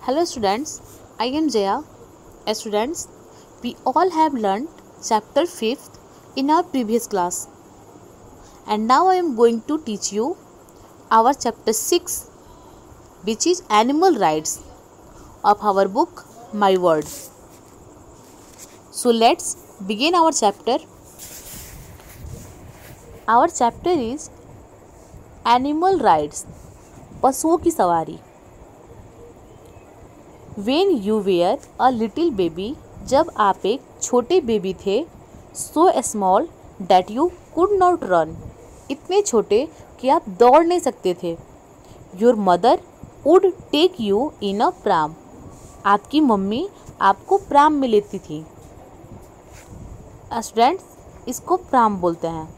Hello students, I am Jaya. Students, we all have learned chapter 5th in our previous class. And now I am going to teach you our chapter 6, which is animal rights of our book My World. So let's begin our chapter. Our chapter is animal rights, पशुओं की सवारी. When you were a little baby, जब आप एक छोटे baby थे, so small that you could not run, इतने छोटे कि आप दौड़ नहीं सकते थे. Your mother would take you in a pram, आपकी मम्मी आपको प्राम में लेती थी. स्टूडेंट्स, इसको प्राम बोलते हैं.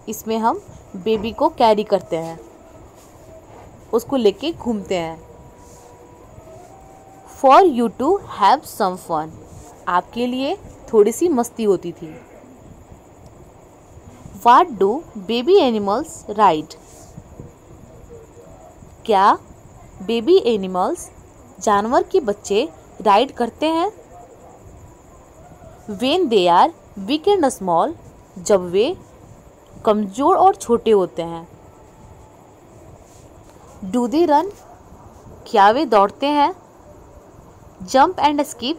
इसमें हम बेबी को कैरी करते हैं, उसको लेके घूमते हैं. For you to have some fun, आपके लिए थोड़ी सी मस्ती होती थी. What do baby animals ride, क्या बेबी एनिमल्स जानवर के बच्चे राइड करते हैं. When they are weak and small, जब वे कमज़ोर और छोटे होते हैं. डू दे रन, क्या वे दौड़ते हैं. जंप एंड स्किप,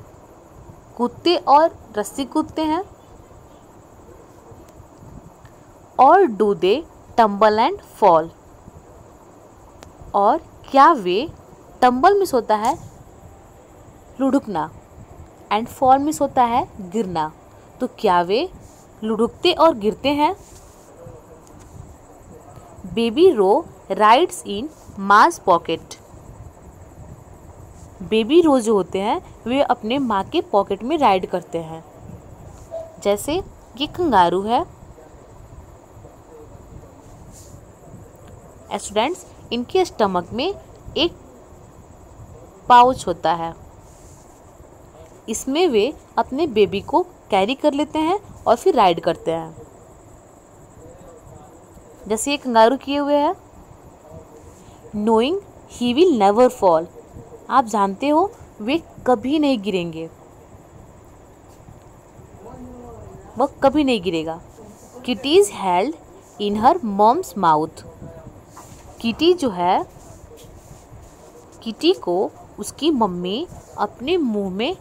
कूदते और रस्सी कूदते हैं. और do they tumble and fall, और क्या वे टम्बल मिस होता है लुढ़कना, एंड फॉल मिस होता है गिरना. तो क्या वे लुढ़कते और गिरते हैं. Baby roo rides in mom's pocket, baby roo जो होते हैं वे अपने माँ के पॉकेट में राइड करते हैं. जैसे ये कंगारू है. स्टूडेंट्स, इनके स्टमक में एक पाउच होता है, इसमें वे अपने बेबी को कैरी कर लेते हैं और फिर राइड करते हैं. जैसे ये कंगारू किए हुए हैं. Knowing he will never fall, आप जानते हो वे कभी नहीं गिरेंगे, वह कभी नहीं गिरेगा. Kitty is held in her mom's mouth, Kitty जो है, किटी को उसकी मम्मी अपने मुंह में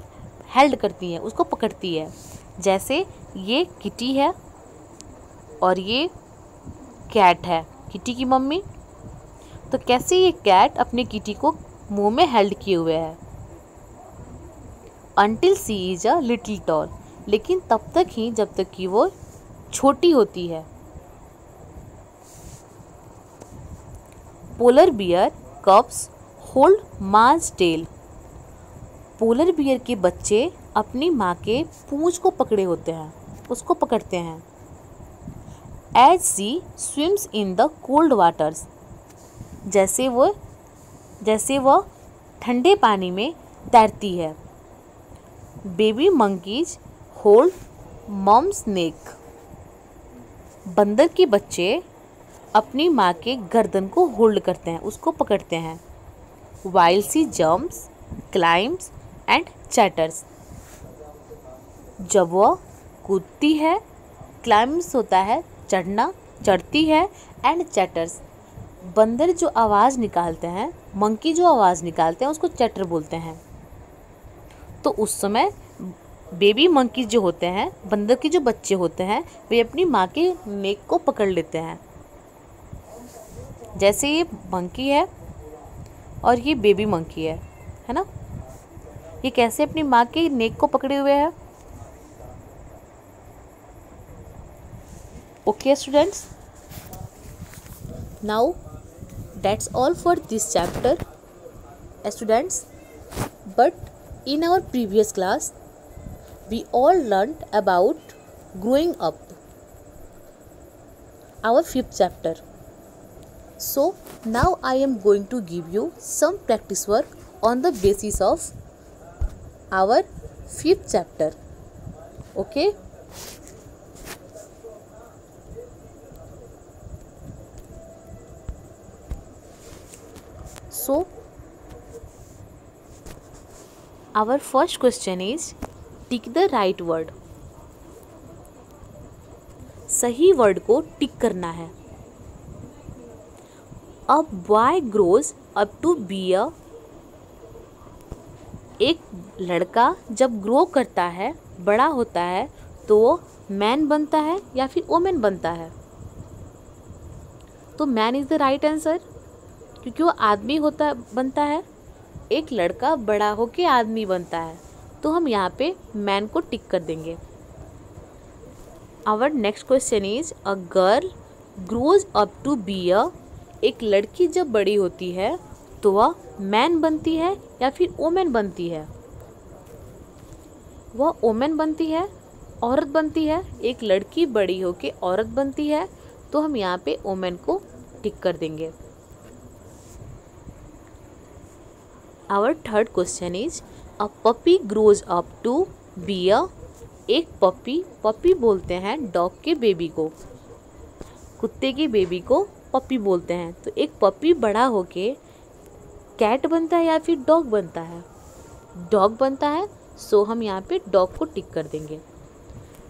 हेल्ड करती है, उसको पकड़ती है. जैसे ये किटी है और ये कैट है, किटी की मम्मी. तो कैसे ये कैट अपने किटी को मुंह में हेल्ड किए हुए है. Until she is a little tall, लेकिन तब तक ही जब तक कि वो छोटी होती है. पोलर बियर कब्स होल्ड मास टेल, पोलर बियर के बच्चे अपनी माँ के पूंछ को पकड़े होते हैं, उसको पकड़ते हैं. As she swims in the cold waters, जैसे वह ठंडे पानी में तैरती है. Baby monkeys hold mom's neck, बंदर के बच्चे अपनी माँ के गर्दन को होल्ड करते हैं, उसको पकड़ते हैं. While she jumps climbs and chatters, जब वह कूदती है, क्लाइम्स होता है चढ़ना, चढ़ती है, एंड चैटर्स, बंदर जो आवाज़ निकालते हैं, मंकी जो आवाज़ निकालते हैं उसको चैटर बोलते हैं. तो उस समय बेबी मंकी जो होते हैं, बंदर के जो बच्चे होते हैं, वे अपनी माँ के नेक को पकड़ लेते हैं. जैसे ये मंकी है और ये बेबी मंकी है ना. ये कैसे अपनी माँ के नेक को पकड़े हुए हैं. Okay students, now that's all for this chapter students. But in our previous class we all learned about growing up, our 5th chapter. So now I am going to give you some practice work on the basis of our 5th chapter. Okay. So Our first question is tick the right word. सही word को tick करना है। A boy grows up to be a, एक लड़का जब grow करता है, बड़ा होता है, तो वो मैन बनता है या फिर वोमेन बनता है। तो man is the right answer, क्योंकि वो आदमी बनता है। एक लड़का बड़ा होके आदमी बनता है, तो हम यहाँ पे मैन को टिक कर देंगे। Our next question is a girl grows up to be a, एक लड़की जब बड़ी होती है तो वह मैन बनती है या फिर वोमेन बनती है। वह वोमेन बनती है, औरत बनती है। एक लड़की बड़ी होके औरत बनती है, तो हम यहाँ पे वोमेन को टिक कर देंगे। Our third question is a puppy grows up to be a, एक पपी बोलते हैं डॉग के बेबी को, कुत्ते के बेबी को पपी बोलते हैं। तो एक पपी बड़ा होके कैट बनता है या फिर डॉग बनता है? डॉग बनता है, सो हम यहाँ पे डॉग को टिक कर देंगे।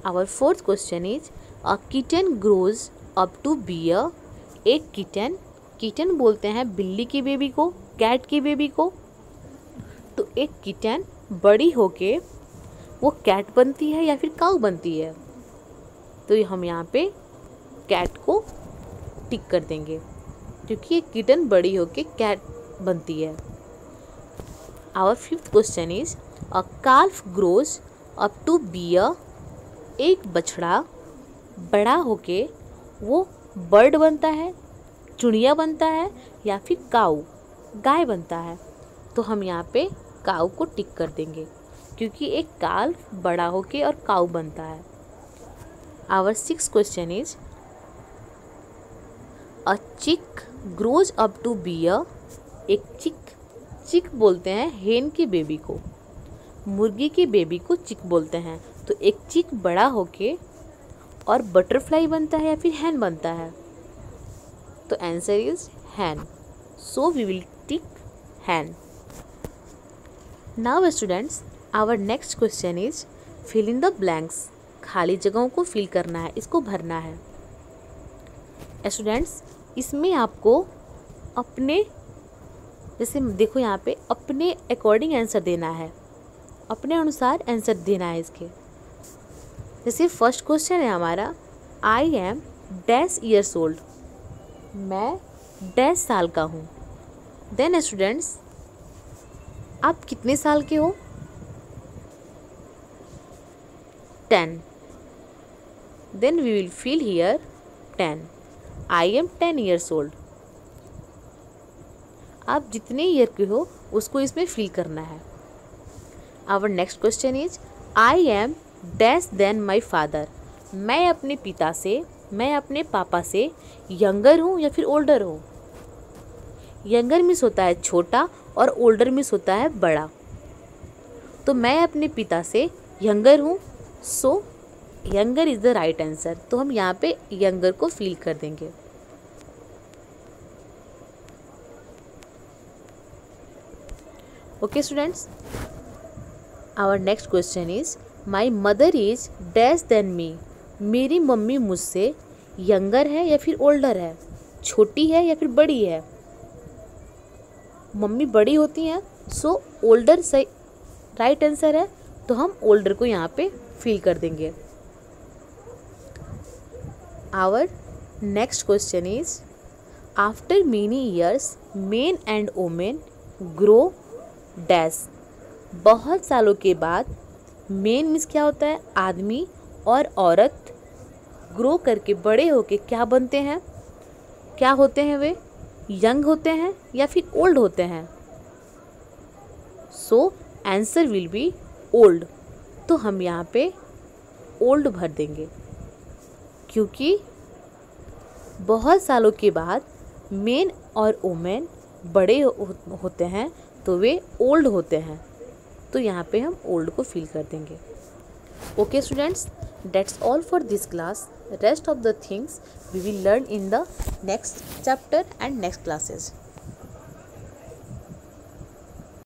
Our fourth question is a kitten grows up to be a, एक किटन बोलते हैं बिल्ली की बेबी को, कैट की बेबी को। तो एक किटन बड़ी होके वो कैट बनती है या फिर काऊ बनती है? तो हम यहाँ पे कैट को टिक कर देंगे, क्योंकि एक किटन बड़ी होके कैट बनती है। Our fifth question is a calf grows up to be a, एक बछड़ा बड़ा होके वो बर्ड बनता है, चुड़िया बनता है या फिर काऊ, गाय बनता है। तो हम यहाँ पे काऊ को टिक कर देंगे, क्योंकि एक काल्फ बड़ा होके और काऊ बनता है। Our sixth question is a chick grows up to be a, एक चिक बोलते हैं हेन की बेबी को, मुर्गी की बेबी को चिक बोलते हैं। तो एक चिक बड़ा होके और बटरफ्लाई बनता है या फिर हैन बनता है? तो answer is hen, so we will tick hen. Now students, our next question is fill in the blanks. खाली जगहों को फिल करना है, इसको भरना है। स्टूडेंट्स, इसमें आपको अपने, जैसे देखो यहाँ पे अपने अकॉर्डिंग आंसर देना है, अपने अनुसार आंसर देना है इसके। जैसे फर्स्ट क्वेश्चन है हमारा, आई एम डैश ईयर्स ओल्ड, मैं डैश साल का हूँ। देन स्टूडेंट्स, आप कितने साल के हो? 10। Then we will fill here 10, I am 10 years old. आप जितने ईयर के हो उसको इसमें फिल करना है। Our next question is I am dash than my father, मैं अपने पिता से, मैं अपने पापा से यंगर हूँ या फिर ओल्डर हूँ? यंगर मीन्स होता है छोटा और ओल्डर मीन्स होता है बड़ा। तो मैं अपने पिता से यंगर हूँ, so younger is the right answer. तो हम यहाँ पे यंगर को फिल कर देंगे। Okay students, our next question is my mother is dash than me, मेरी मम्मी मुझसे यंगर है या फिर ओल्डर है, छोटी है या फिर बड़ी है? मम्मी बड़ी होती हैं, सो ओल्डर सही राइट आंसर है। तो हम ओल्डर को यहाँ पे फिल कर देंगे। Our next question is after many years men and women grow dash, बहुत सालों के बाद मेन मीन्स क्या होता है? आदमी, और औरत ग्रो करके बड़े होके क्या बनते हैं? क्या होते हैं वे? यंग होते हैं या फिर ओल्ड होते हैं? So answer will be old. तो हम यहाँ पे ओल्ड भर देंगे, क्योंकि बहुत सालों के बाद मेन और वोमेन बड़े होते हैं, तो वे ओल्ड होते हैं। तो यहाँ पे हम ओल्ड को फिल कर देंगे। Okay students, that's all for this class. Rest of the things we will learn in the next chapter and next classes.